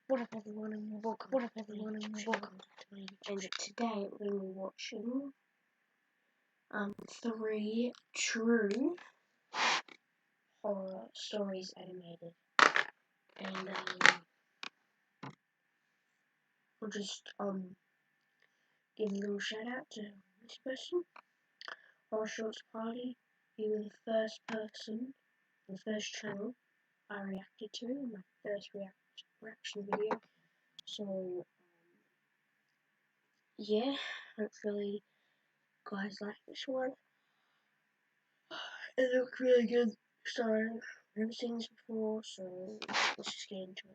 What up everyone and welcome and today we're going to be watching 3 true horror stories animated, and we'll just give a little shout out to this person, Horror Shorts Party. You were the first person, the first channel I reacted to in my first reaction video, so yeah, hopefully guys like this one. It looked really good, so I've never seen this before, so let's just get into it.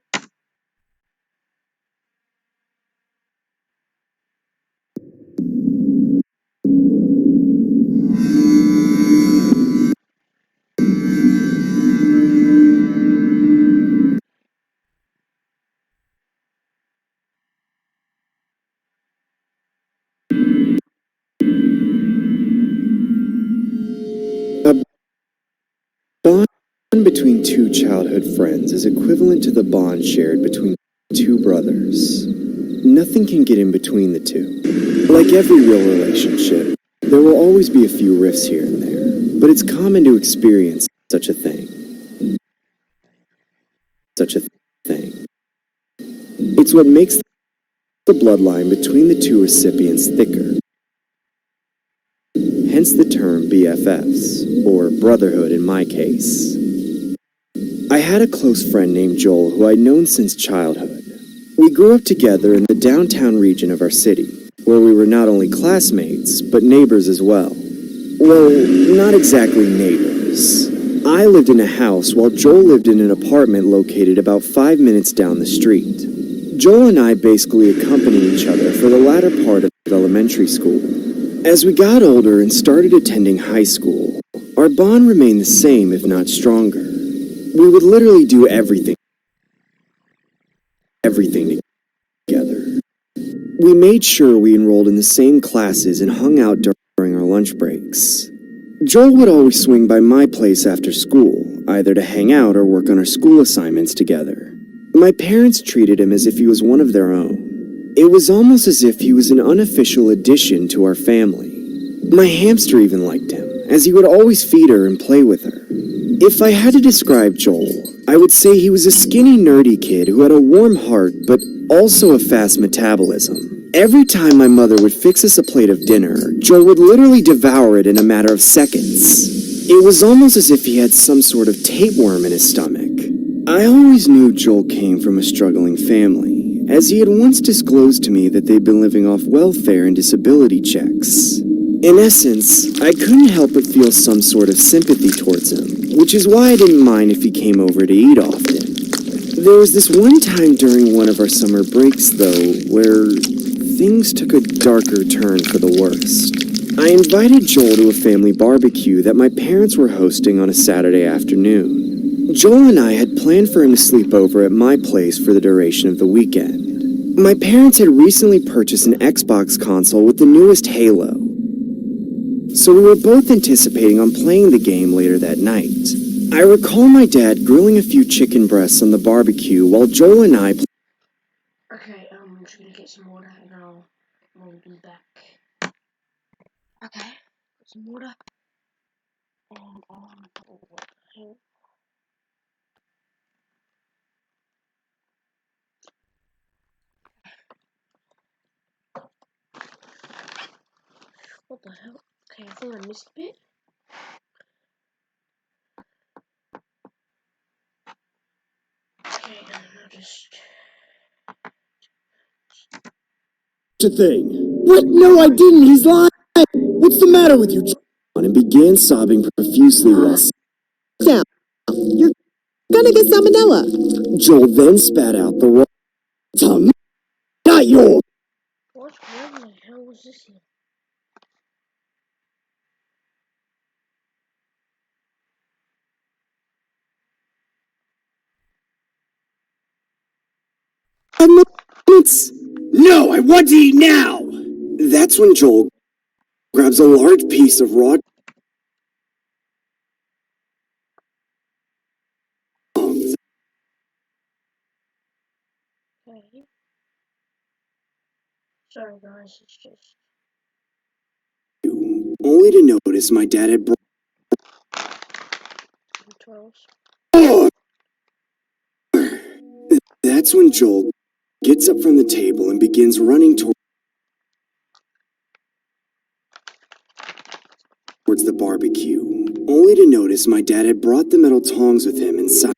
A bond between two childhood friends is equivalent to the bond shared between two brothers. Nothing can get in between the two. Like every real relationship, there will always be a few rifts here and there, but it's common to experience such a thing. It's what makes the bloodline between the two recipients thicker. Hence the term BFFs, or brotherhood in my case. I had a close friend named Joel who I'd known since childhood. We grew up together in the downtown region of our city, where we were not only classmates, but neighbors as well. Well, not exactly neighbors. I lived in a house while Joel lived in an apartment located about 5 minutes down the street. Joel and I basically accompanied each other for the latter part of elementary school. As we got older and started attending high school, our bond remained the same, if not stronger. We would literally do everything together. We made sure we enrolled in the same classes and hung out during our lunch breaks. Joel would always swing by my place after school, either to hang out or work on our school assignments together. My parents treated him as if he was one of their own. It was almost as if he was an unofficial addition to our family. My hamster even liked him, as he would always feed her and play with her. If I had to describe Joel, I would say he was a skinny, nerdy kid who had a warm heart, but also a fast metabolism. Every time my mother would fix us a plate of dinner, Joel would literally devour it in a matter of seconds. It was almost as if he had some sort of tapeworm in his stomach. I always knew Joel came from a struggling family, as he had once disclosed to me that they'd been living off welfare and disability checks. In essence, I couldn't help but feel some sort of sympathy towards him, which is why I didn't mind if he came over to eat often. There was this one time during one of our summer breaks, though, where things took a darker turn for the worst. I invited Joel to a family barbecue that my parents were hosting on a Saturday afternoon. Joel and I had planned for him to sleep over at my place for the duration of the weekend. My parents had recently purchased an Xbox console with the newest Halo, so we were both anticipating on playing the game later that night. I recall my dad grilling a few chicken breasts on the barbecue while Joel and I Okay, I'm just gonna get some water and I'll be back. Okay, got some water and what the hell? What the hell? Okay, I think I missed a bit. Okay, I'll just... a thing. What? No, I didn't. He's lying. What's the matter with you? And began sobbing profusely while down. You're gonna get salmonella. Joel then spat out the raw tongue. Not yours. What? Where the hell was this here? Minutes. No, I want to eat now. That's when Joel grabs a large piece of raw tongue Okay. Sorry guys, it's just... Only to notice my dad had brought 12. That's when Joel gets up from the table and begins running towards the barbecue, only to notice my dad had brought the metal tongs with him inside.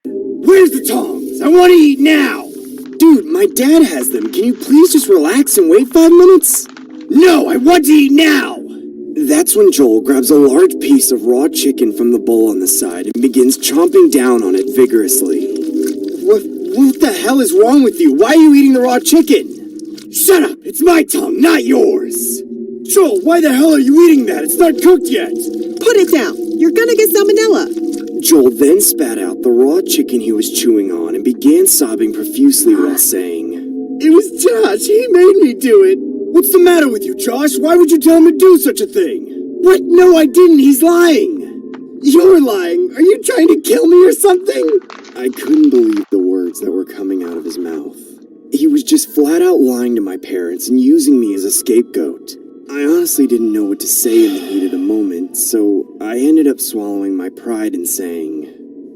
Where's the tongs? I want to eat now! Dude, my dad has them. Can you please just relax and wait 5 minutes? No, I want to eat now! That's when Joel grabs a large piece of raw chicken from the bowl on the side and begins chomping down on it vigorously. What the hell is wrong with you? Why are you eating the raw chicken? Shut up! It's my tongue, not yours! Joel, why the hell are you eating that? It's not cooked yet! Put it down! You're gonna get salmonella! Joel then spat out the raw chicken he was chewing on and began sobbing profusely while saying, It was Josh! He made me do it! What's the matter with you, Josh? Why would you tell him to do such a thing? What? No, I didn't! He's lying! You're lying! Are you trying to kill me or something? I couldn't believe the words that were coming out of his mouth. He was just flat out lying to my parents and using me as a scapegoat. I honestly didn't know what to say in the heat of the moment, so I ended up swallowing my pride and saying,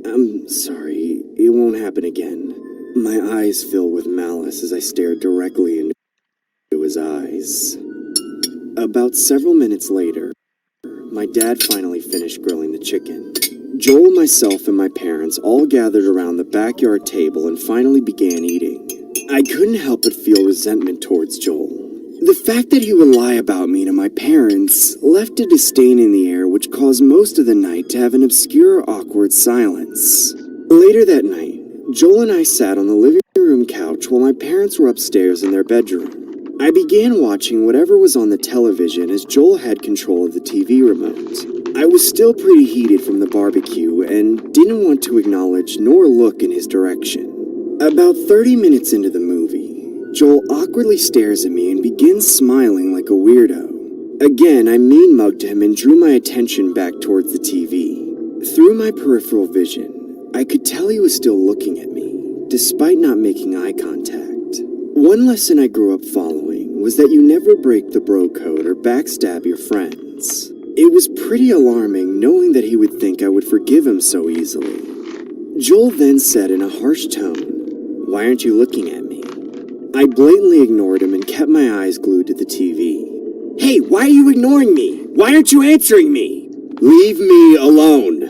I'm sorry, it won't happen again. My eyes filled with malice as I stared directly into his eyes. About several minutes later, my dad finally finished grilling the chicken. Joel, myself, and my parents all gathered around the backyard table and finally began eating. I couldn't help but feel resentment towards Joel. The fact that he would lie about me to my parents left a disdain in the air which caused most of the night to have an obscure, awkward silence. Later that night, Joel and I sat on the living room couch while my parents were upstairs in their bedroom. I began watching whatever was on the television as Joel had control of the TV remote. I was still pretty heated from the barbecue and didn't want to acknowledge nor look in his direction. About 30 minutes into the movie, Joel awkwardly stares at me and begins smiling like a weirdo. Again, I mean-mugged him and drew my attention back towards the TV. Through my peripheral vision, I could tell he was still looking at me, despite not making eye contact. One lesson I grew up following was that you never break the bro code or backstab your friends. It was pretty alarming knowing that he would think I would forgive him so easily. Joel then said in a harsh tone, Why aren't you looking at me? I blatantly ignored him and kept my eyes glued to the TV. Hey, why are you ignoring me? Why aren't you answering me? Leave me alone.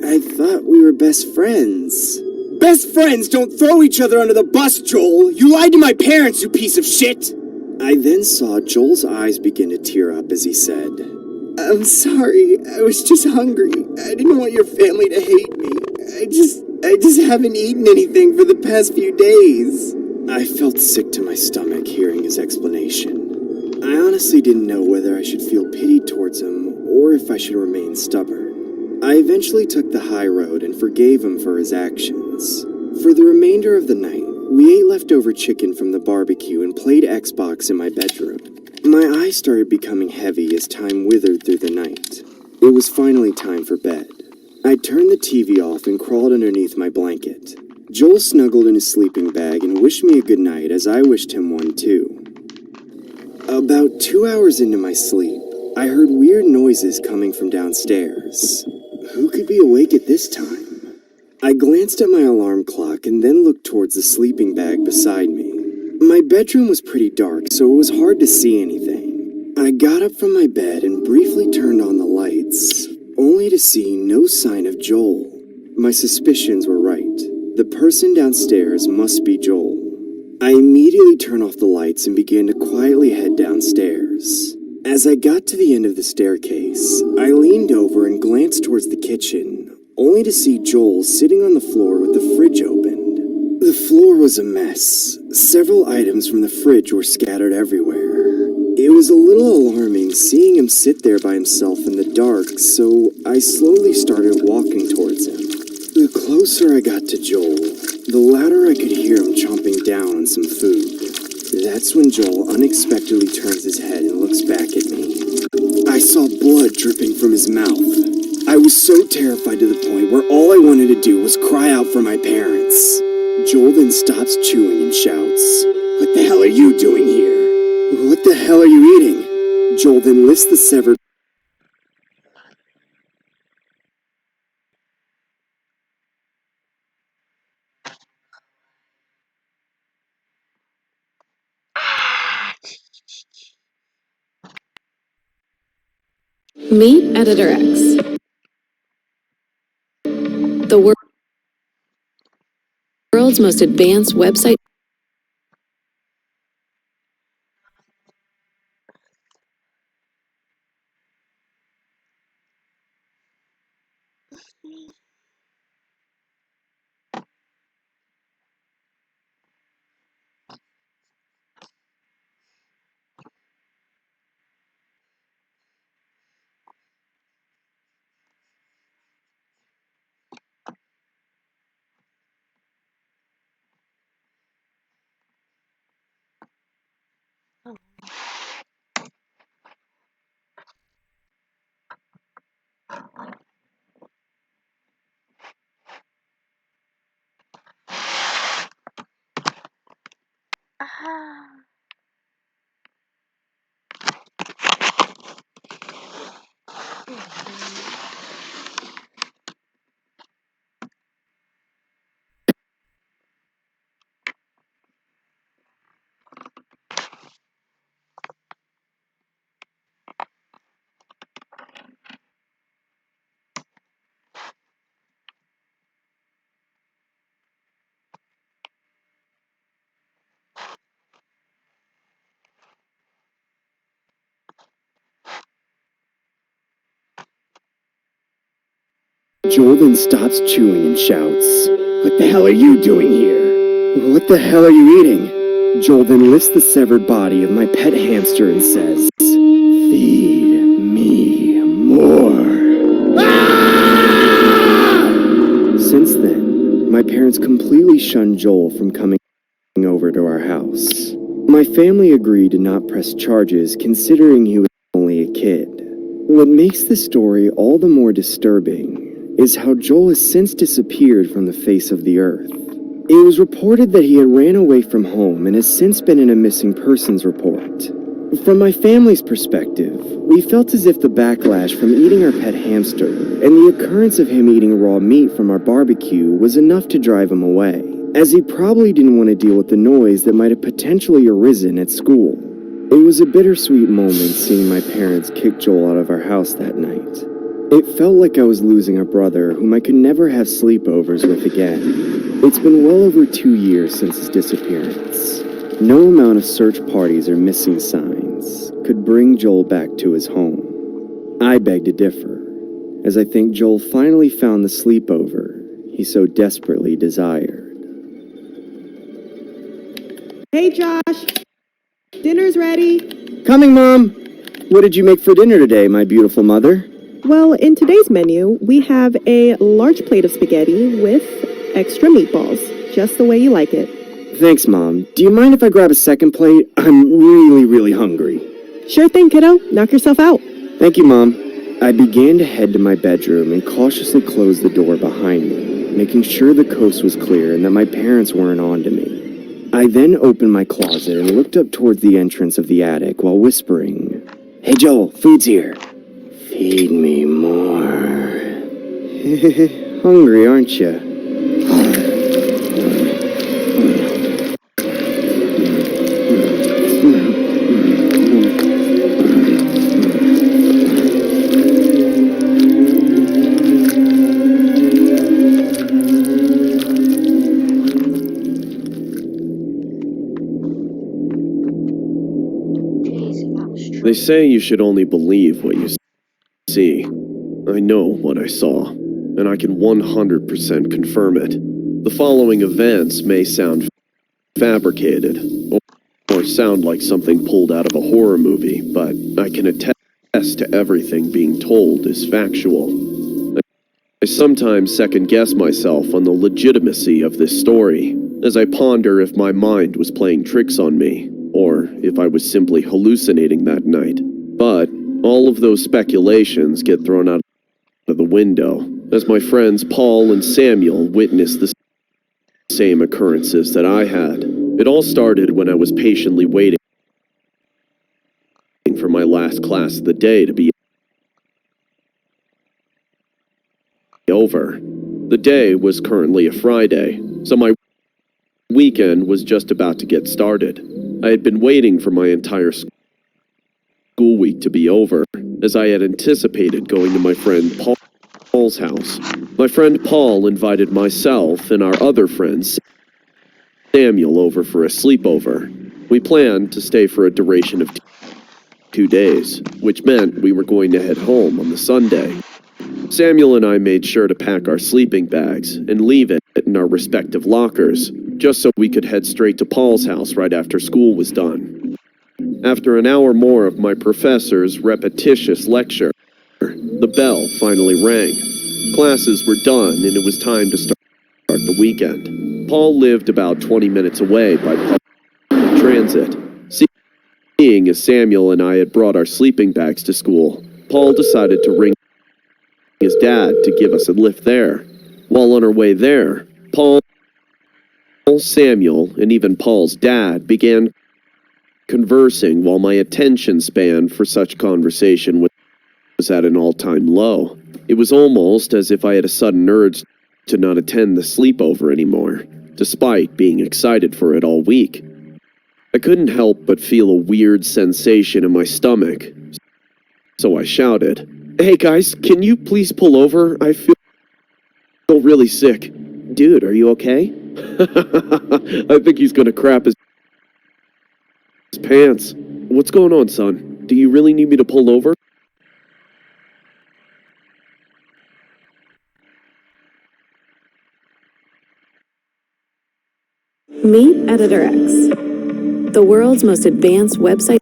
I thought we were best friends. Best friends don't throw each other under the bus, Joel. You lied to my parents, you piece of shit. I then saw Joel's eyes begin to tear up as he said, I'm sorry, I was just hungry. I didn't want your family to hate me. I just haven't eaten anything for the past few days. I felt sick to my stomach hearing his explanation. I honestly didn't know whether I should feel pity towards him or if I should remain stubborn. I eventually took the high road and forgave him for his actions. For the remainder of the night, we ate leftover chicken from the barbecue and played Xbox in my bedroom. My eyes started becoming heavy as time withered through the night. It was finally time for bed. I turned the TV off and crawled underneath my blanket. Joel snuggled in his sleeping bag and wished me a good night as I wished him one too. About 2 hours into my sleep, I heard weird noises coming from downstairs. Who could be awake at this time? I glanced at my alarm clock and then looked towards the sleeping bag beside me. My bedroom was pretty dark, so it was hard to see anything. I got up from my bed and briefly turned on the lights, only to see no sign of Joel. My suspicions were right. The person downstairs must be Joel. I immediately turned off the lights and began to quietly head downstairs. As I got to the end of the staircase, I leaned over and glanced towards the kitchen, only to see Joel sitting on the floor with the fridge opened. The floor was a mess. Several items from the fridge were scattered everywhere. It was a little alarming seeing him sit there by himself in the dark, so I slowly started walking towards him. The closer I got to Joel, the louder I could hear him chomping down on some food. That's when Joel unexpectedly turns his head and looks back at me. I saw blood dripping from his mouth. I was so terrified to the point where all I wanted to do was cry out for my parents. Joel then stops chewing and shouts, "What the hell are you doing here? What the hell are you eating?" Joel then lifts the severed Meet Editor X, the world's most advanced website. Joel then stops chewing and shouts, "What the hell are you doing here? What the hell are you eating?" Joel then lifts the severed body of my pet hamster and says, "Feed me more." Since then, my parents completely shunned Joel from coming over to our house. My family agreed to not press charges considering he was only a kid. What makes this story all the more disturbing is how Joel has since disappeared from the face of the earth. It was reported that he had ran away from home and has since been in a missing persons report. From my family's perspective, we felt as if the backlash from eating our pet hamster and the occurrence of him eating raw meat from our barbecue was enough to drive him away, as he probably didn't want to deal with the noise that might have potentially arisen at school. It was a bittersweet moment seeing my parents kick Joel out of our house that night. It felt like I was losing a brother whom I could never have sleepovers with again. It's been well over 2 years since his disappearance. No amount of search parties or missing signs could bring Joel back to his home. I beg to differ, as I think Joel finally found the sleepover he so desperately desired. Hey, Josh. Dinner's ready. Coming, Mom! What did you make for dinner today, my beautiful mother? Well, in today's menu, we have a large plate of spaghetti with extra meatballs, just the way you like it. Thanks, Mom. Do you mind if I grab a second plate? I'm really hungry. Sure thing, kiddo. Knock yourself out. Thank you, Mom. I began to head to my bedroom and cautiously closed the door behind me, making sure the coast was clear and that my parents weren't on to me. I then opened my closet and looked up towards the entrance of the attic while whispering, "Hey, Joel, food's here. Feed me more." Hungry, aren't you? They say you should only believe what you see. I know what I saw, and I can 100% confirm it. The following events may sound fabricated, or sound like something pulled out of a horror movie, but I can attest to everything being told is factual. I sometimes second-guess myself on the legitimacy of this story, as I ponder if my mind was playing tricks on me, or if I was simply hallucinating that night. But all of those speculations get thrown out of the window, as my friends Paul and Samuel witnessed the same occurrences that I had. It all started when I was patiently waiting for my last class of the day to be over. The day was currently a Friday, so my weekend was just about to get started. I had been waiting for my entire school week to be over, as I had anticipated going to my friend Paul's house. My friend Paul invited myself and our other friend Samuel over for a sleepover. We planned to stay for a duration of 2 days, which meant we were going to head home on the Sunday. Samuel and I made sure to pack our sleeping bags and leave it in our respective lockers, just so we could head straight to Paul's house right after school was done. After an hour more of my professor's repetitious lecture, the bell finally rang. Classes were done and it was time to start the weekend. Paul lived about 20 minutes away by public transit. Seeing as Samuel and I had brought our sleeping bags to school, Paul decided to ring his dad to give us a lift there. While on our way there, Paul, Samuel, and even Paul's dad began conversing while my attention span for such conversation was at an all-time low. It was almost as if I had a sudden urge to not attend the sleepover anymore, despite being excited for it all week. I couldn't help but feel a weird sensation in my stomach, so I shouted, "Hey guys, can you please pull over? I feel really sick." "Dude, are you okay?" I think he's gonna crap his pants. "What's going on, son? Do you really need me to pull over?" Meet Editor X, the world's most advanced website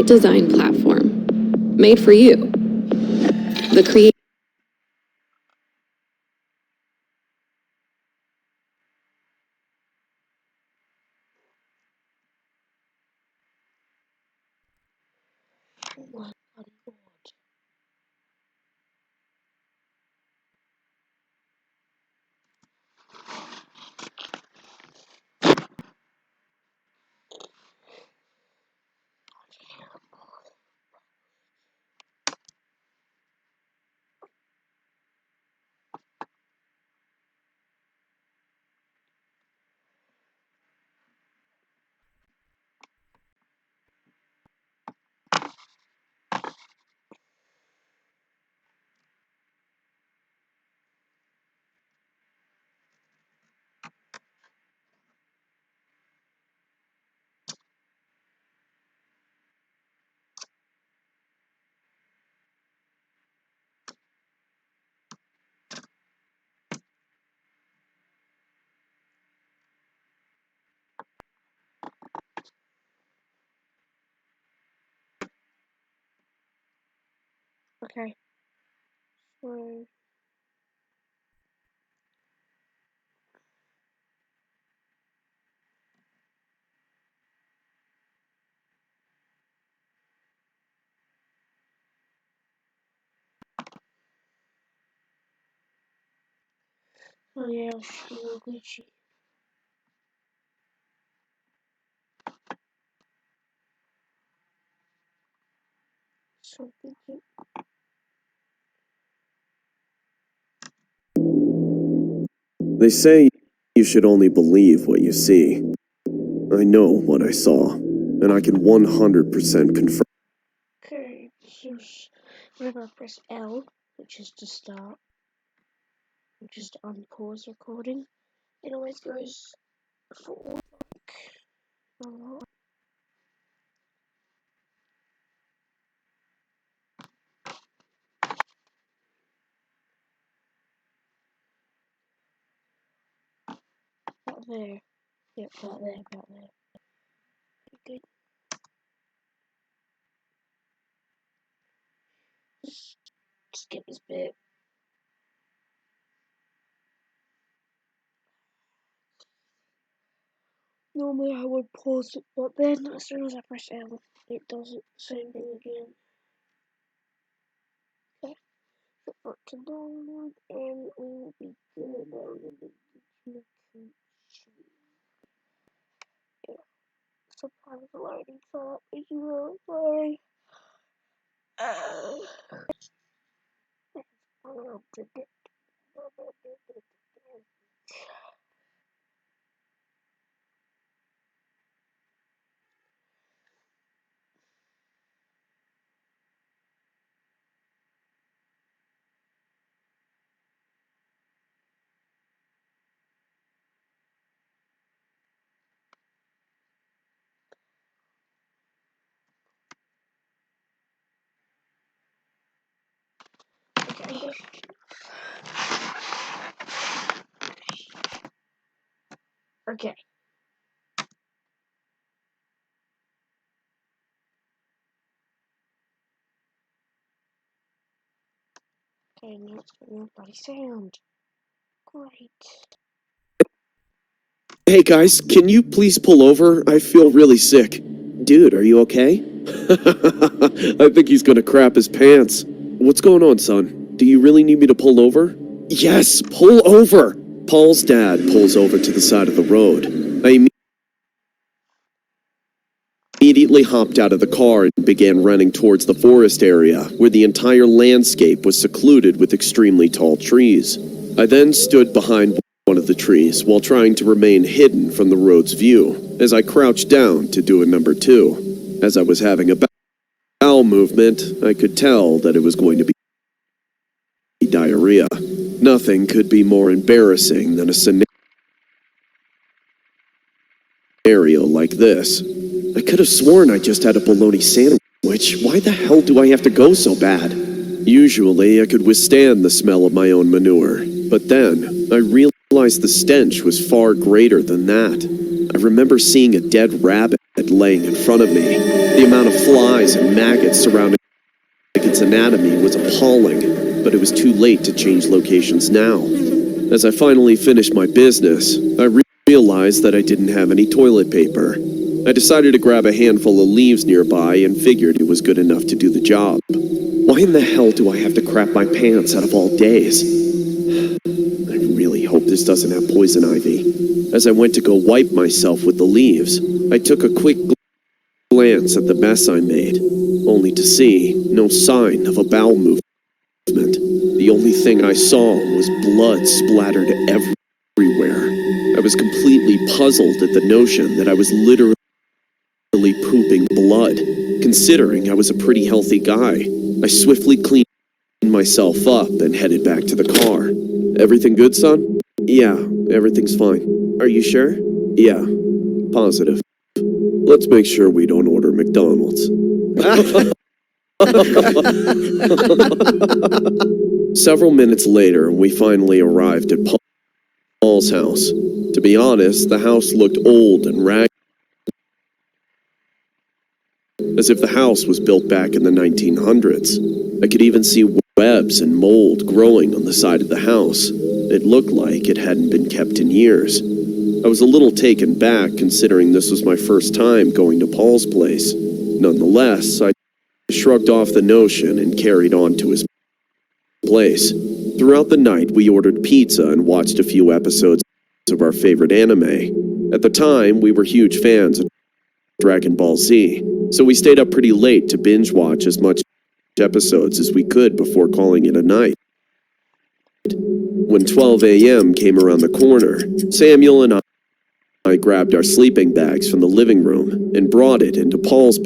design platform. Made for you. The creator Oh my bloody god. Okay. So oh yeah, it's a little glitchy. So glitchy. They say you should only believe what you see. I know what I saw, and I can 100% confirm. Okay, so whenever I press L, which is to start, which is to unpause recording, it always goes forward like a lot. About there. Yep, about there, about there. Okay. Just skip this bit. Normally I would pause it, but then as soon as I press L, it does the same thing again. Okay, so to download, and we will be good. Yeah, sometimes the lighting fell as you were sorry. Okay. Okay. Okay, now it's getting a bloody sound. Great. Hey guys, can you please pull over? I feel really sick. Dude, are you okay? I think he's gonna crap his pants. What's going on, son? Do you really need me to pull over? Yes, pull over! Paul's dad pulls over to the side of the road. I immediately hopped out of the car and began running towards the forest area, where the entire landscape was secluded with extremely tall trees. I then stood behind one of the trees while trying to remain hidden from the road's view, as I crouched down to do a number two. As I was having a bowel movement, I could tell that it was going to be diarrhea. Nothing could be more embarrassing than a scenario like this. I could have sworn I just had a bologna sandwich. Why the hell do I have to go so bad? Usually, I could withstand the smell of my own manure, but then I realized the stench was far greater than that. I remember seeing a dead rabbit laying in front of me. The amount of flies and maggots surrounding its anatomy was appalling, but it was too late to change locations now. As I finally finished my business, I realized that I didn't have any toilet paper. I decided to grab a handful of leaves nearby and figured it was good enough to do the job. Why in the hell do I have to crap my pants out of all days? I really hope this doesn't have poison ivy. As I went to go wipe myself with the leaves, I took a quick glance at the mess I made, only to see no sign of a bowel movement. The only thing I saw was blood splattered everywhere. I was completely puzzled at the notion that I was literally pooping blood, considering I was a pretty healthy guy. I swiftly cleaned myself up and headed back to the car. Everything good, son? Yeah, everything's fine. Are you sure? Yeah, positive. Let's make sure we don't order McDonald's. Several minutes later, we finally arrived at Paul's house. To be honest, the house looked old and ragged, as if the house was built back in the 1900s. I could even see webs and mold growing on the side of the house. It looked like it hadn't been kept in years. I was a little taken back, considering this was my first time going to Paul's place. Nonetheless, I shrugged off the notion and carried on to his place. Throughout the night, we ordered pizza and watched a few episodes of our favorite anime. At the time, we were huge fans of Dragon Ball Z, so we stayed up pretty late to binge watch as much episodes as we could before calling it a night. When 12 a.m. came around the corner, Samuel and I grabbed our sleeping bags from the living room and brought it into Paul's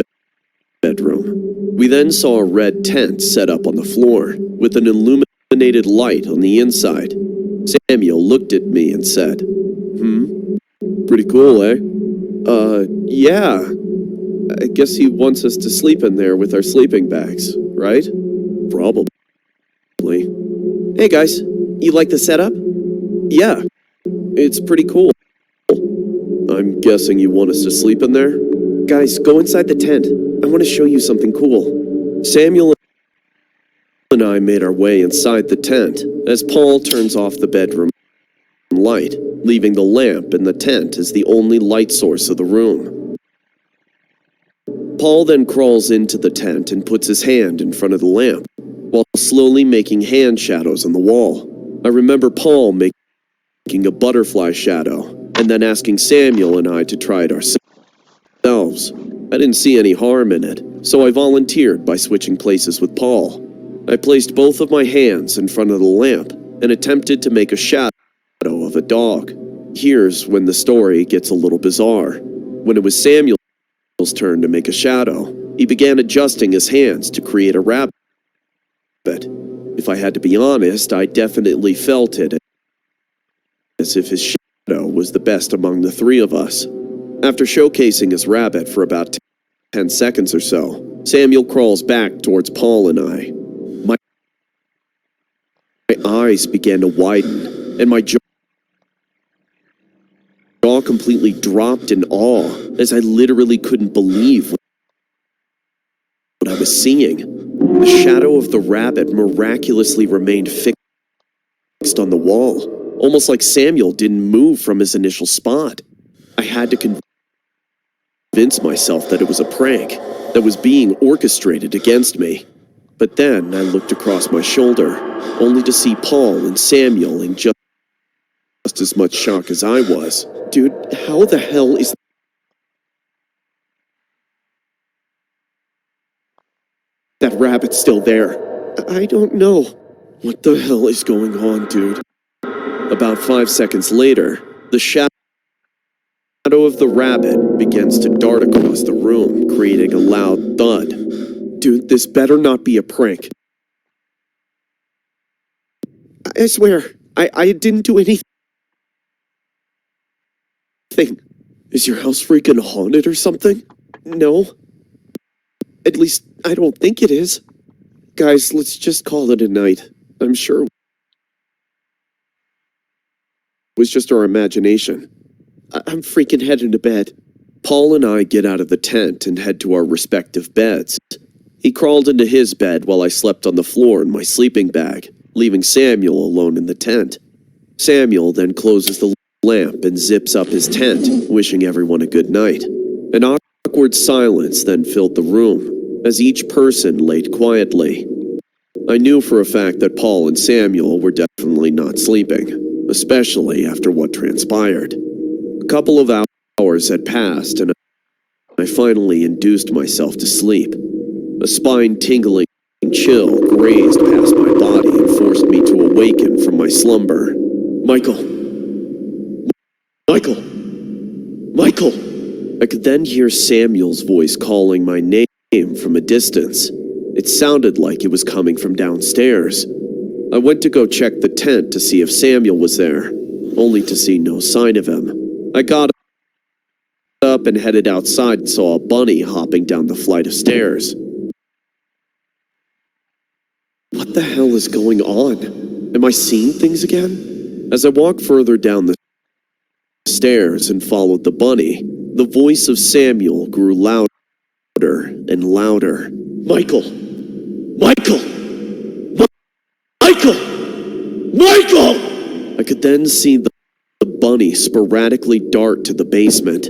bedroom. We then saw a red tent set up on the floor with an illuminated light on the inside. Samuel looked at me and said, pretty cool, eh? Yeah. I guess he wants us to sleep in there with our sleeping bags, right? Probably. Hey guys, you like the setup? Yeah, it's pretty cool. I'm guessing you want us to sleep in there? Guys, go inside the tent. I want to show you something cool. Samuel and I made our way inside the tent as Paul turns off the bedroom light. leaving the lamp in the tent as the only light source of the room. Paul then crawls into the tent and puts his hand in front of the lamp, while slowly making hand shadows on the wall. I remember Paul making a butterfly shadow, and then asking Samuel and I to try it ourselves. I didn't see any harm in it, so I volunteered by switching places with Paul. I placed both of my hands in front of the lamp and attempted to make a shadow of a dog. Here's when the story gets a little bizarre. When it was Samuel's turn to make a shadow, he began adjusting his hands to create a rabbit. If I had to be honest, I definitely felt it as if his shadow was the best among the three of us. After showcasing his rabbit for about 10 seconds or so, Samuel crawls back towards Paul and I. My eyes began to widen, and my jaw completely dropped in awe, as I literally couldn't believe what I was seeing. The shadow of the rabbit miraculously remained fixed on the wall, almost like Samuel didn't move from his initial spot. I had to convince myself that it was a prank that was being orchestrated against me. But then I looked across my shoulder, only to see Paul and Samuel in just as much shock as I was. Dude, how the hell is that rabbit still there? I don't know. What the hell is going on, dude? About 5 seconds later, the shadow of the rabbit begins to dart across the room, creating a loud thud. Dude, this better not be a prank. I swear, I didn't do anything. Is your house freaking haunted or something? No. At least, I don't think it is. Guys, let's just call it a night. I'm sure it was just our imagination. I'm freaking heading to bed. Paul and I get out of the tent and head to our respective beds. He crawled into his bed while I slept on the floor in my sleeping bag, leaving Samuel alone in the tent. Samuel then closes the lamp and zips up his tent, wishing everyone a good night. An awkward silence then filled the room, as each person laid quietly. I knew for a fact that Paul and Samuel were definitely not sleeping, especially after what transpired. A couple of hours had passed, and I finally induced myself to sleep. A spine-tingling chill grazed past my body and forced me to awaken from my slumber. Michael! Michael! Michael! I could then hear Samuel's voice calling my name from a distance. It sounded like it was coming from downstairs. I went to go check the tent to see if Samuel was there, only to see no sign of him. I got up and headed outside and saw a bunny hopping down the flight of stairs. What the hell is going on? Am I seeing things again? As I walked further down the stairs and followed the bunny, the voice of Samuel grew louder and louder. Michael! Michael! Michael! Michael! I could then see the bunny sporadically dart to the basement.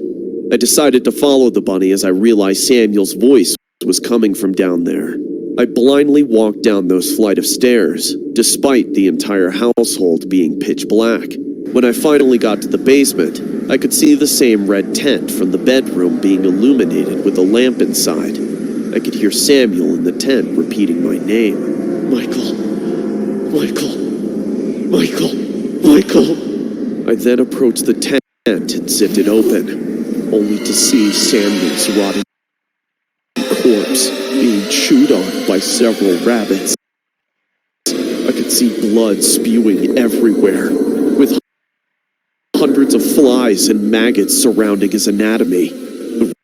I decided to follow the bunny as I realized Samuel's voice was coming from down there. I blindly walked down those flight of stairs, despite the entire household being pitch black. When I finally got to the basement, I could see the same red tent from the bedroom being illuminated with a lamp inside. I could hear Samuel in the tent repeating my name. Michael. Michael. Michael. Michael. I then approached the tent and zipped it open, only to see Samuel's rotting corpse being chewed on by several rabbits. I could see blood spewing everywhere, with hundreds of flies and maggots surrounding his anatomy. The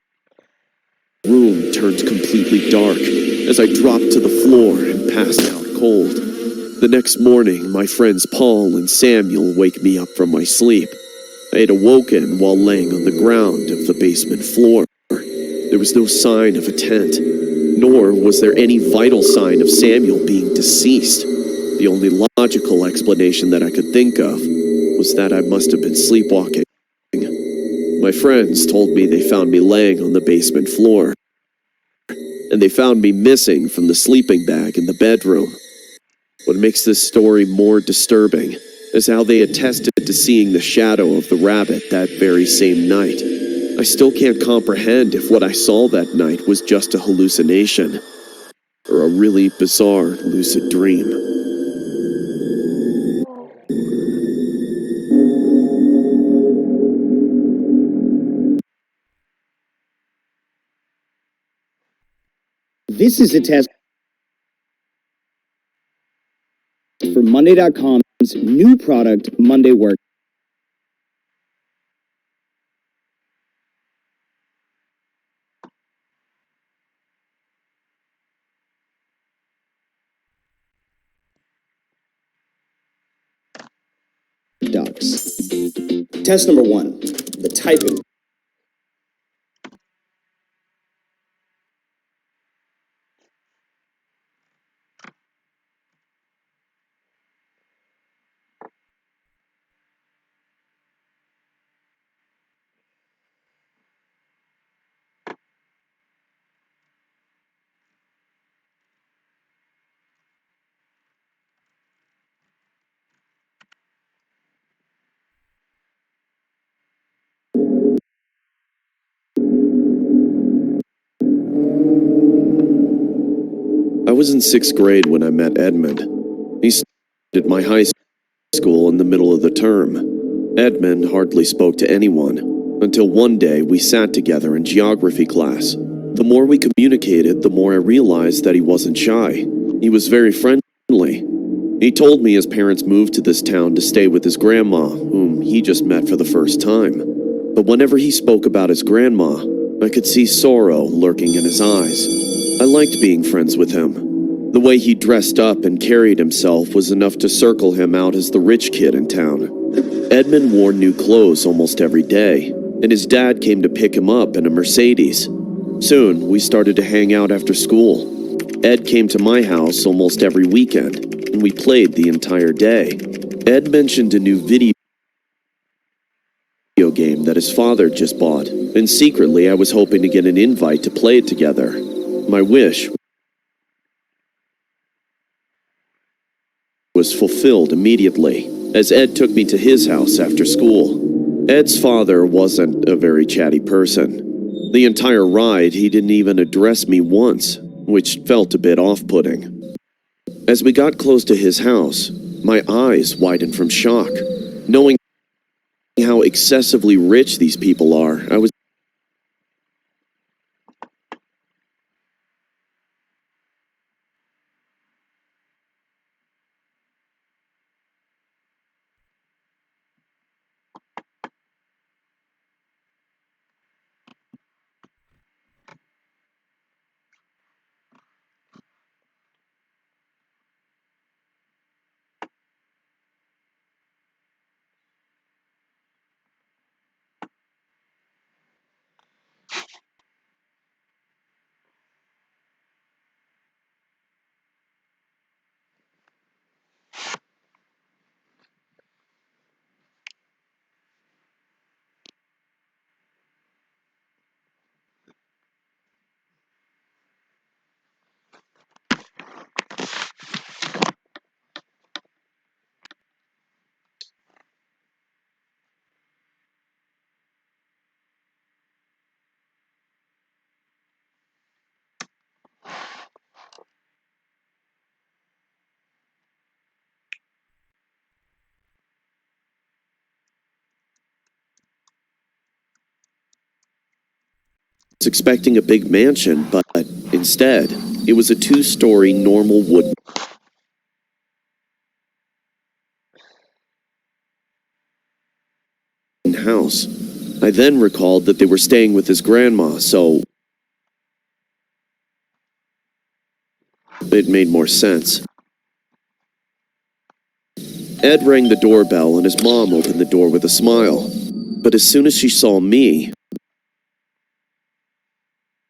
room turned completely dark as I dropped to the floor and passed out cold. The next morning, my friends Paul and Samuel wake me up from my sleep. I had awoken while laying on the ground of the basement floor. There was no sign of a tent, nor was there any vital sign of Samuel being deceased. The only logical explanation that I could think of was that I must have been sleepwalking. My friends told me they found me laying on the basement floor, and they found me missing from the sleeping bag in the bedroom. What makes this story more disturbing is how they attested to seeing the shadow of the rabbit that very same night. I still can't comprehend if what I saw that night was just a hallucination or a really bizarre lucid dream. Whoa. This is a test for Monday.com's new product, Monday Work Docs. Test number 1, the typing. I was in 6th grade when I met Edmund. He started at my high school in the middle of the term. Edmund hardly spoke to anyone, until one day we sat together in geography class. The more we communicated, the more I realized that he wasn't shy. He was very friendly. He told me his parents moved to this town to stay with his grandma, whom he just met for the first time. But whenever he spoke about his grandma, I could see sorrow lurking in his eyes. I liked being friends with him. The way he dressed up and carried himself was enough to circle him out as the rich kid in town. Edmund wore new clothes almost every day, and his dad came to pick him up in a Mercedes. Soon, we started to hang out after school. Ed came to my house almost every weekend, and we played the entire day. Ed mentioned a new video game that his father just bought, and secretly I was hoping to get an invite to play it together. My wish was fulfilled immediately, as Ed took me to his house after school. Ed's father wasn't a very chatty person. The entire ride, he didn't even address me once, which felt a bit off-putting. As we got close to his house, my eyes widened from shock. Knowing how excessively rich these people are, I was expecting a big mansion, but instead, it was a 2-story normal wooden house. I then recalled that they were staying with his grandma, so it made more sense. Ed rang the doorbell and his mom opened the door with a smile. But as soon as she saw me,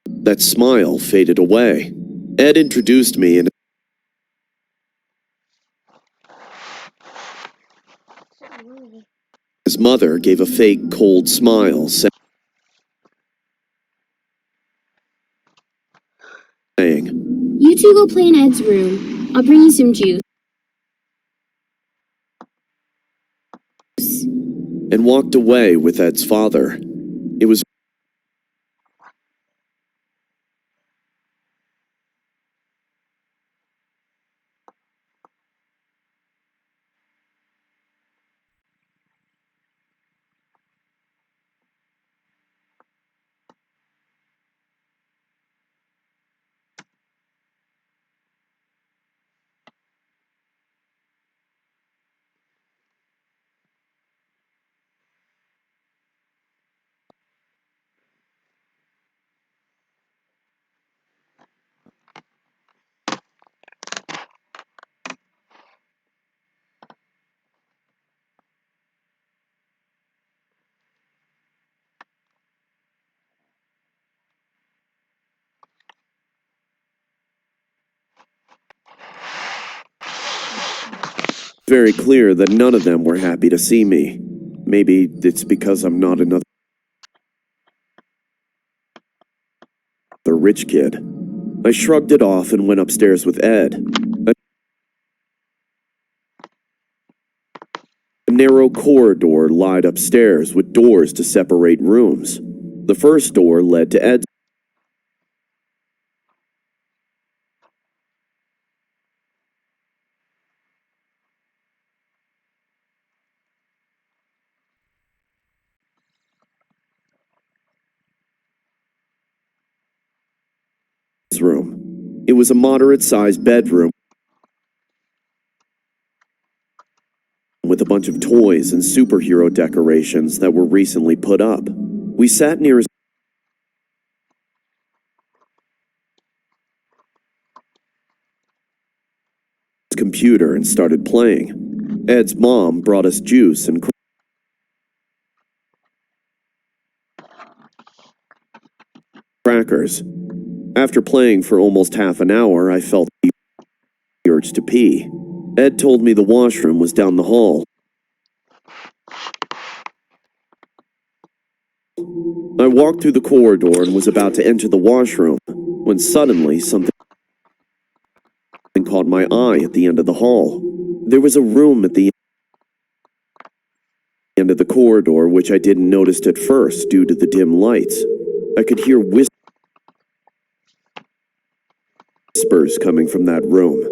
that smile faded away. Ed introduced me and Ed's mother gave a fake, cold smile, saying, "You two go play in Ed's room. I'll bring you some juice." and walked away with Ed's father. It was very clear that none of them were happy to see me. Maybe it's because I'm not another rich kid. I shrugged it off and went upstairs with Ed. A narrow corridor lied upstairs with doors to separate rooms. The first door led to Ed's room. It was a moderate-sized bedroom with a bunch of toys and superhero decorations that were recently put up. We sat near his computer and started playing. Ed's mom brought us juice and crackers. After playing for almost half an hour, I felt the urge to pee. Ed told me the washroom was down the hall. I walked through the corridor and was about to enter the washroom when suddenly something caught my eye at the end of the hall. There was a room at the end of the corridor which I didn't notice at first due to the dim lights. I could hear whispers coming from that room.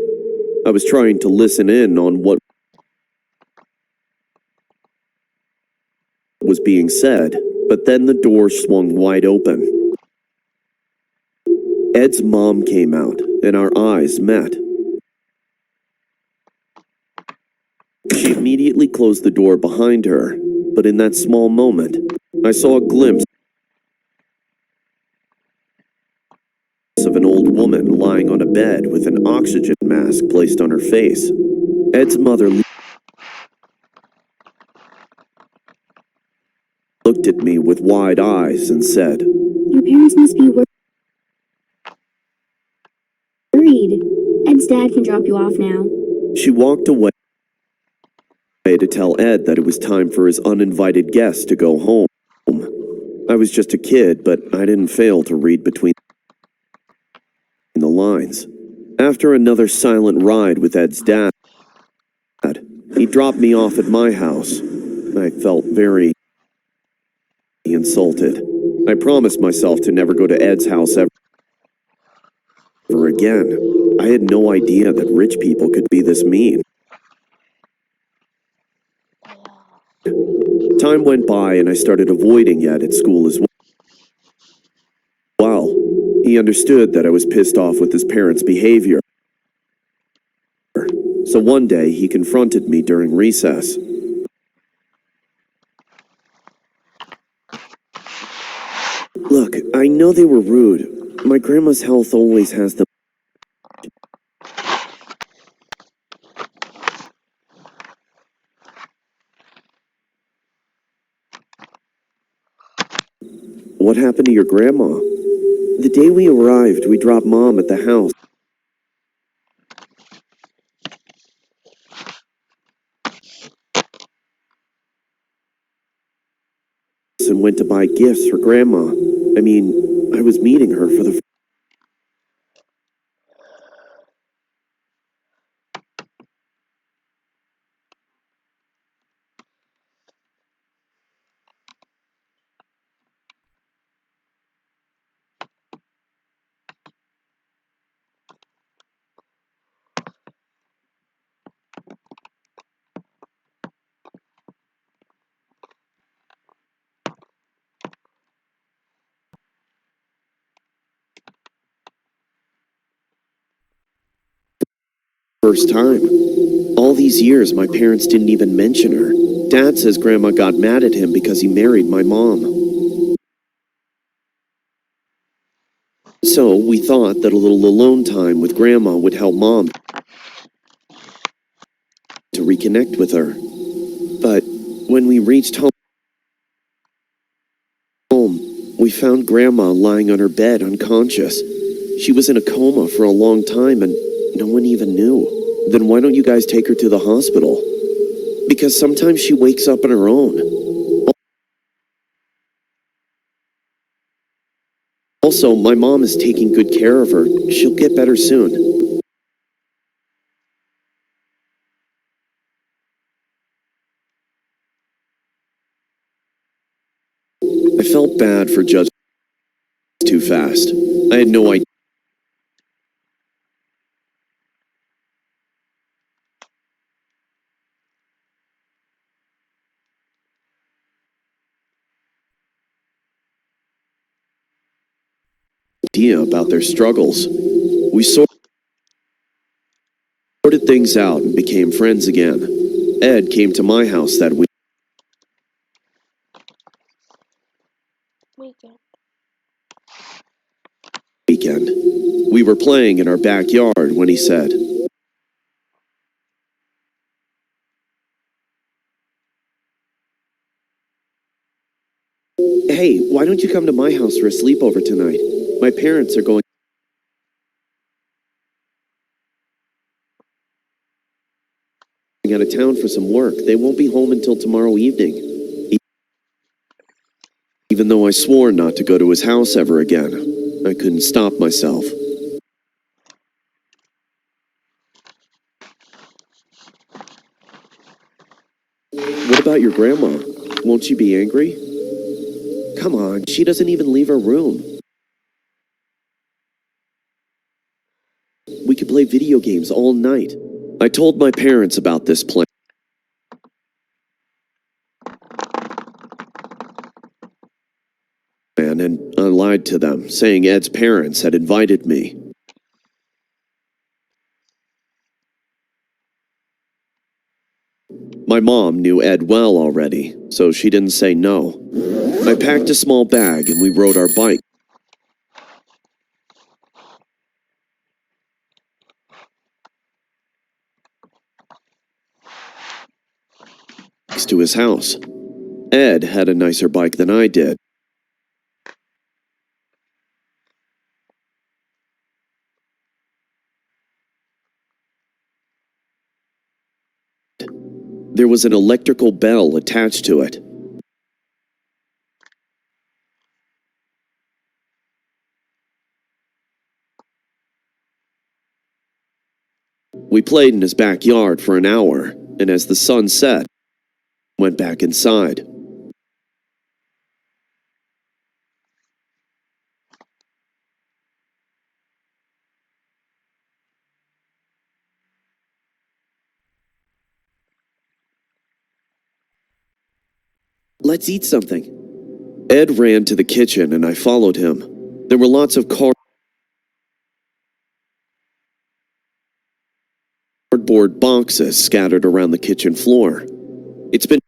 I was trying to listen in on what was being said, but then the door swung wide open. Ed's mom came out, and our eyes met. She immediately closed the door behind her, but in that small moment, I saw a glimpse of an old woman lying on a bed with an oxygen mask placed on her face. Ed's mother looked at me with wide eyes and said, "Your parents must be worried. Ed's dad can drop you off now." She walked away to tell Ed that it was time for his uninvited guests to go home. I was just a kid, but I didn't fail to read between the lines. After another silent ride with Ed's dad, he dropped me off at my house. I felt very insulted. I promised myself to never go to Ed's house ever again. I had no idea that rich people could be this mean. Time went by and I started avoiding Ed at school as well. He understood that I was pissed off with his parents' behavior. So one day he confronted me during recess. "Look, I know they were rude. My grandma's health always has them." "What happened to your grandma?" "The day we arrived, we dropped Mom at the house. went to buy gifts for Grandma. I mean, I was meeting her for the first time. All these years, my parents didn't even mention her. Dad says Grandma got mad at him because he married my mom. So we thought that a little alone time with Grandma would help Mom to reconnect with her. But when we reached home, we found Grandma lying on her bed unconscious. She was in a coma for a long time and no one even knew. Then why don't you guys take her to the hospital? Because sometimes she wakes up on her own. Also, my mom is taking good care of her. She'll get better soon. I felt bad for judging too fast. I had no idea about their struggles. We sorted things out and became friends again. Ed came to my house that weekend. We were playing in our backyard when he said, "Hey, why don't you come to my house for a sleepover tonight? My parents are going out of town for some work. They won't be home until tomorrow evening." Even though I swore not to go to his house ever again, I couldn't stop myself. What about your grandma? Won't she be angry? Come on, she doesn't even leave her room. We could play video games all night. I told my parents about this plan and I lied to them, saying Ed's parents had invited me. My mom knew Ed well already, so she didn't say no. I packed a small bag and we rode our bikes to his house. Ed had a nicer bike than I did. There was an electrical bell attached to it. We played in his backyard for an hour, and as the sun set, went back inside. Let's eat something. Ed ran to the kitchen and I followed him. There were lots of cardboard boxes scattered around the kitchen floor. It's been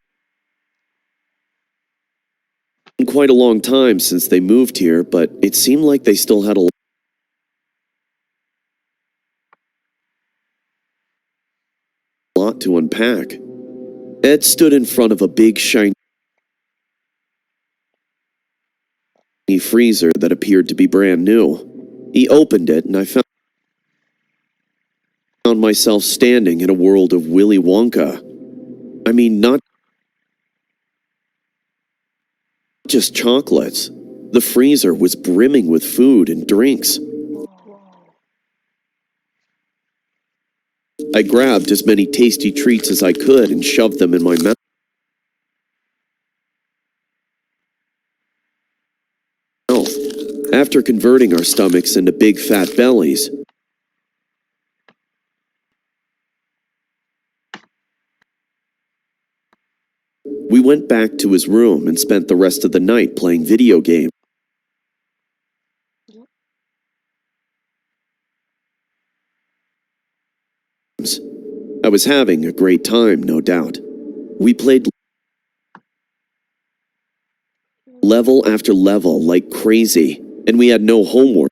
quite a long time since they moved here, but it seemed like they still had a lot to unpack. Ed stood in front of a big shiny freezer that appeared to be brand new. He opened it and I found myself standing in a world of Willy Wonka. I mean, not just chocolates. The freezer was brimming with food and drinks. I grabbed as many tasty treats as I could and shoved them in my mouth. After converting our stomachs into big fat bellies, we went back to his room and spent the rest of the night playing video games. I was having a great time, no doubt. We played level after level like crazy, and we had no homework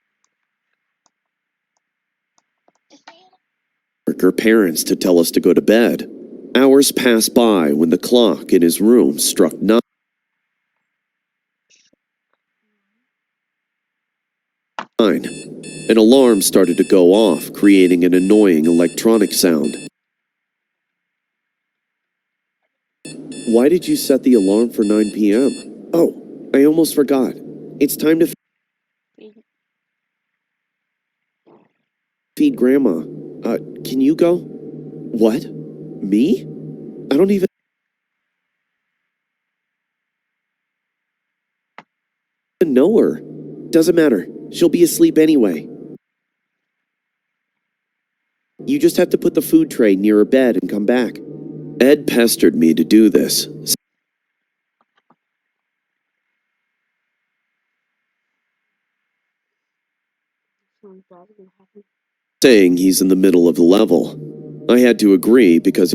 or parents to tell us to go to bed. Hours passed by when the clock in his room struck 9. An alarm started to go off, creating an annoying electronic sound. Why did you set the alarm for 9 p.m.? Oh, I almost forgot. It's time to feed Grandma. Can you go? What? Me? I don't even know her. Doesn't matter. She'll be asleep anyway. You just have to put the food tray near her bed and come back. Ed pestered me to do this, saying he's in the middle of the level. I had to agree because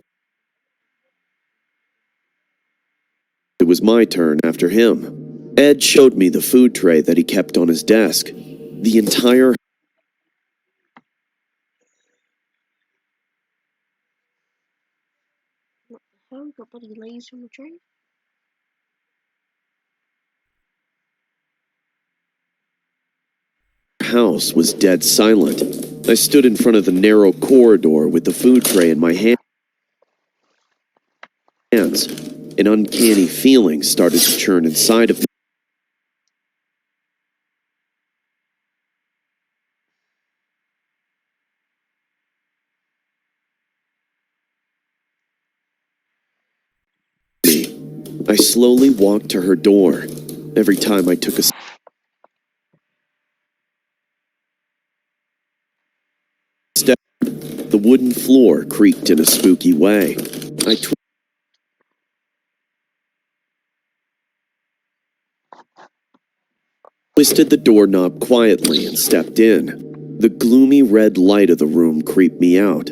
it was my turn after him. Ed showed me the food tray that he kept on his desk. The entire Oh, got bloody laser on the tray. house was dead silent. I stood in front of the narrow corridor with the food tray in my hands. An uncanny feeling started to churn inside of me. I slowly walked to her door. Every time I took a step, the wooden floor creaked in a spooky way. I twisted the doorknob quietly and stepped in. The gloomy red light of the room creeped me out.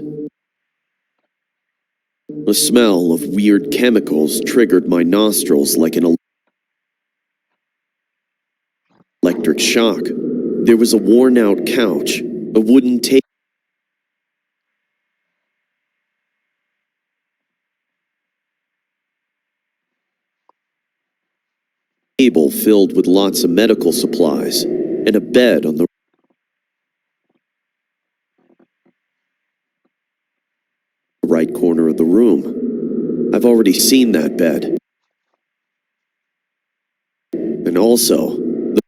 A smell of weird chemicals triggered my nostrils like an electric shock. There was a worn-out couch, a wooden table filled with lots of medical supplies, and a bed on the right corner of the room. I've already seen that bed. And also, the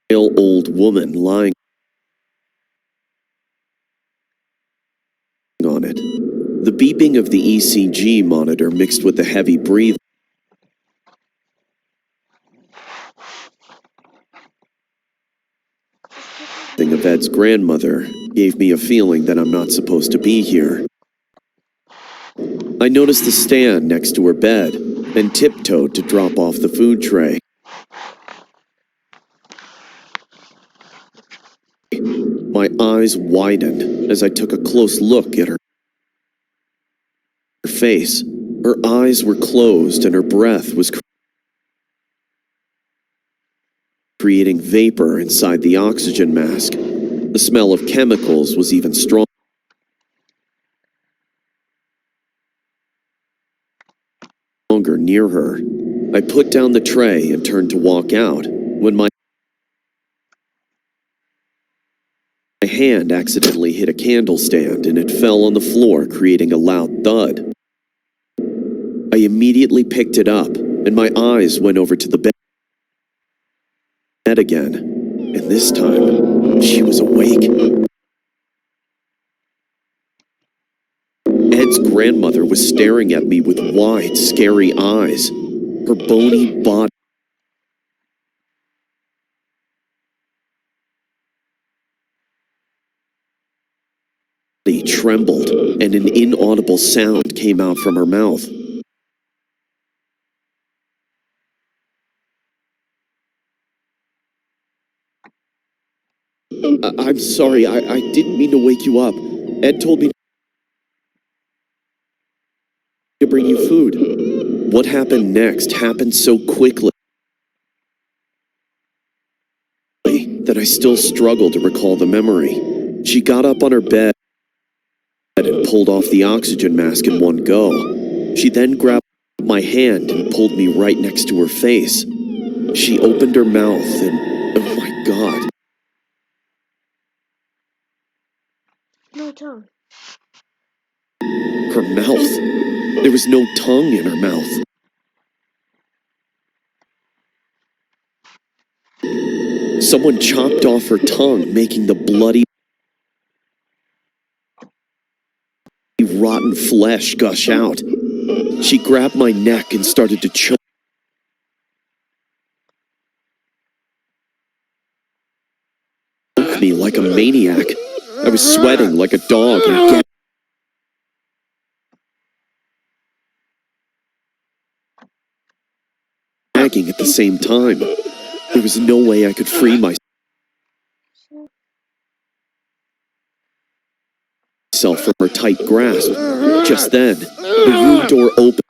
pale old woman lying on it. The beeping of the ECG monitor mixed with the heavy breathing of Ed's grandmother gave me a feeling that I'm not supposed to be here. I noticed the stand next to her bed and tiptoed to drop off the food tray. My eyes widened as I took a close look at her face. Her eyes were closed and her breath was creating vapor inside the oxygen mask. The smell of chemicals was even stronger near her. I put down the tray and turned to walk out when my hand accidentally hit a candle stand and it fell on the floor, creating a loud thud. I immediately picked it up and my eyes went over to the bed again, and this time, she was awake. Ed's grandmother was staring at me with wide, scary eyes. Her bony body trembled, and an inaudible sound came out from her mouth. I'm sorry, I didn't mean to wake you up. Ed told me to bring you food. What happened next happened so quickly that I still struggle to recall the memory. She got up on her bed and pulled off the oxygen mask in one go. She then grabbed my hand and pulled me right next to her face. She opened her mouth and, oh my God. No tongue. Her mouth. There was no tongue in her mouth. Someone chopped off her tongue, making the bloody, rotten flesh gush out. She grabbed my neck and started to choke me like a maniac. I was sweating like a dog and gagging at the same time. There was no way I could free myself from her tight grasp. Just then, the room door opened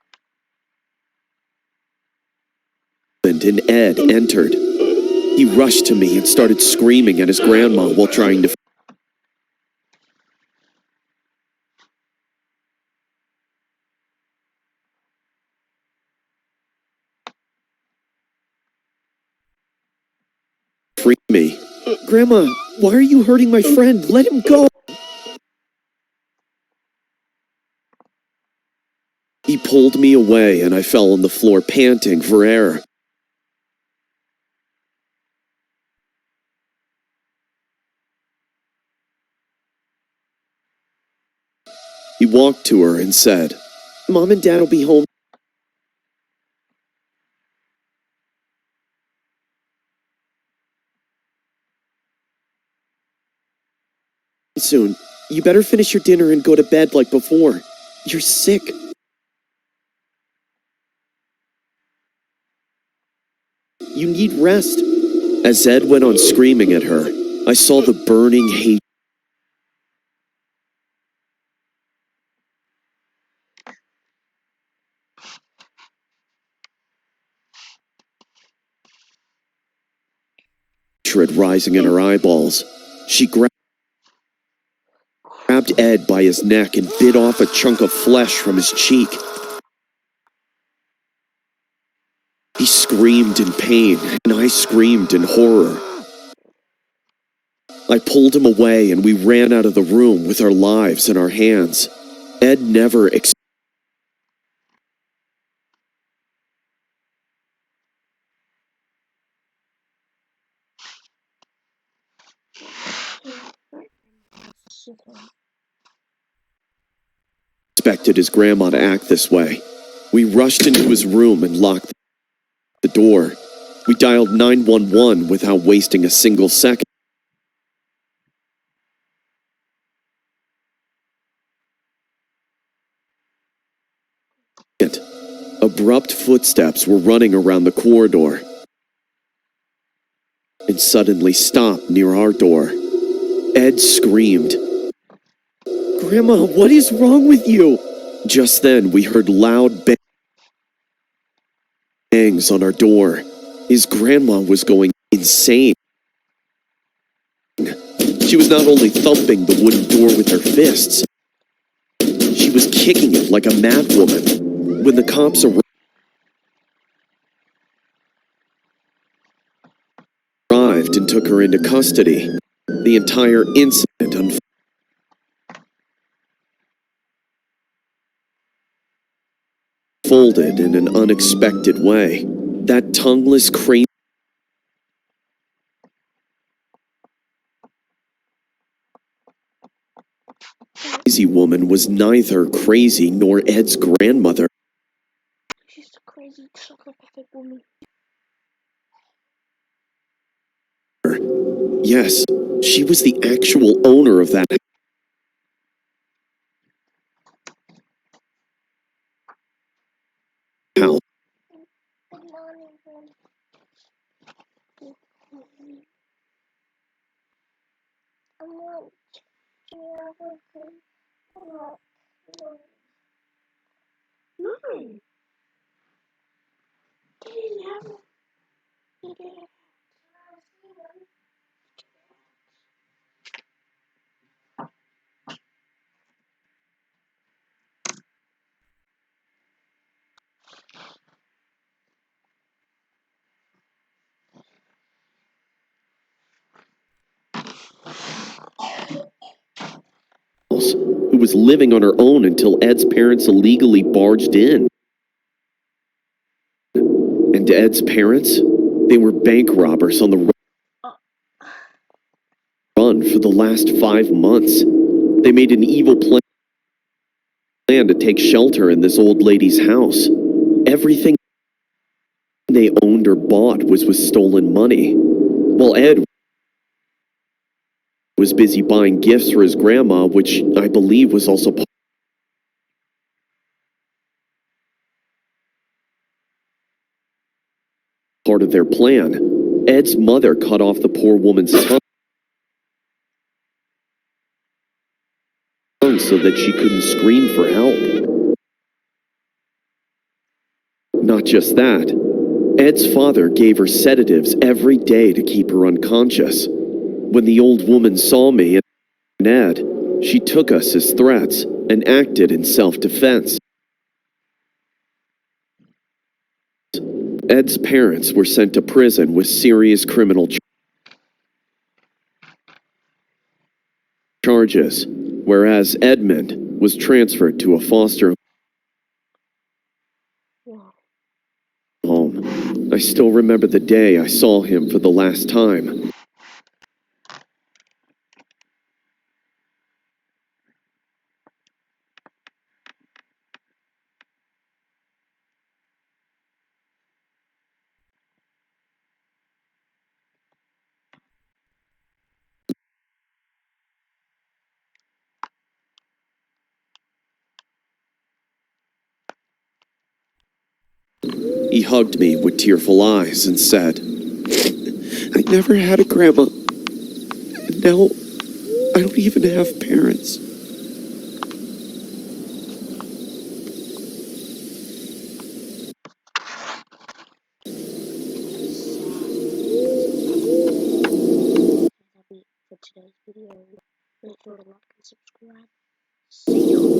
and Ed entered. He rushed to me and started screaming at his grandma while trying to free me. Grandma, why are you hurting my friend? Let him go. He pulled me away and I fell on the floor panting for air. He walked to her and said, Mom and Dad will be home soon. You better finish your dinner and go to bed like before. You're sick. You need rest. As Ed went on screaming at her, I saw the burning hatred rising in her eyeballs. She grabbed Ed by his neck and bit off a chunk of flesh from his cheek. He screamed in pain, and I screamed in horror. I pulled him away and we ran out of the room with our lives in our hands. Ed never expected his grandma to act this way. We rushed into his room and locked the door. We dialed 911 without wasting a single second. Abrupt footsteps were running around the corridor and suddenly stopped near our door. Ed screamed, Grandma, what is wrong with you? Just then, we heard loud bangs on our door. His grandma was going insane. She was not only thumping the wooden door with her fists, she was kicking it like a mad woman. When the cops arrived and took her into custody, the entire incident unfolded in an unexpected way. That tongueless, crazy crazy woman was neither crazy nor Ed's grandmother. She's a crazy psychopathic woman. Yes, she was the actual owner of that house. Good morning, Grandma. I want to have a good walk. No. He didn't have a... He didn't. Who was living on her own until Ed's parents illegally barged in. And Ed's parents? They were bank robbers on the run for the last 5 months. They made an evil plan to take shelter in this old lady's house. Everything they owned or bought was with stolen money, while Ed was busy buying gifts for his grandma, which I believe was also part of their plan. Ed's mother cut off the poor woman's tongue so that she couldn't scream for help. Not just that, Ed's father gave her sedatives every day to keep her unconscious. When the old woman saw me and Ed, she took us as threats and acted in self-defense. Ed's parents were sent to prison with serious criminal charges, whereas Edmund was transferred to a foster home. I still remember the day I saw him for the last time. He hugged me with tearful eyes and said, "I never had a grandma, and now I don't even have parents." For today's video, make sure to like and subscribe. See you.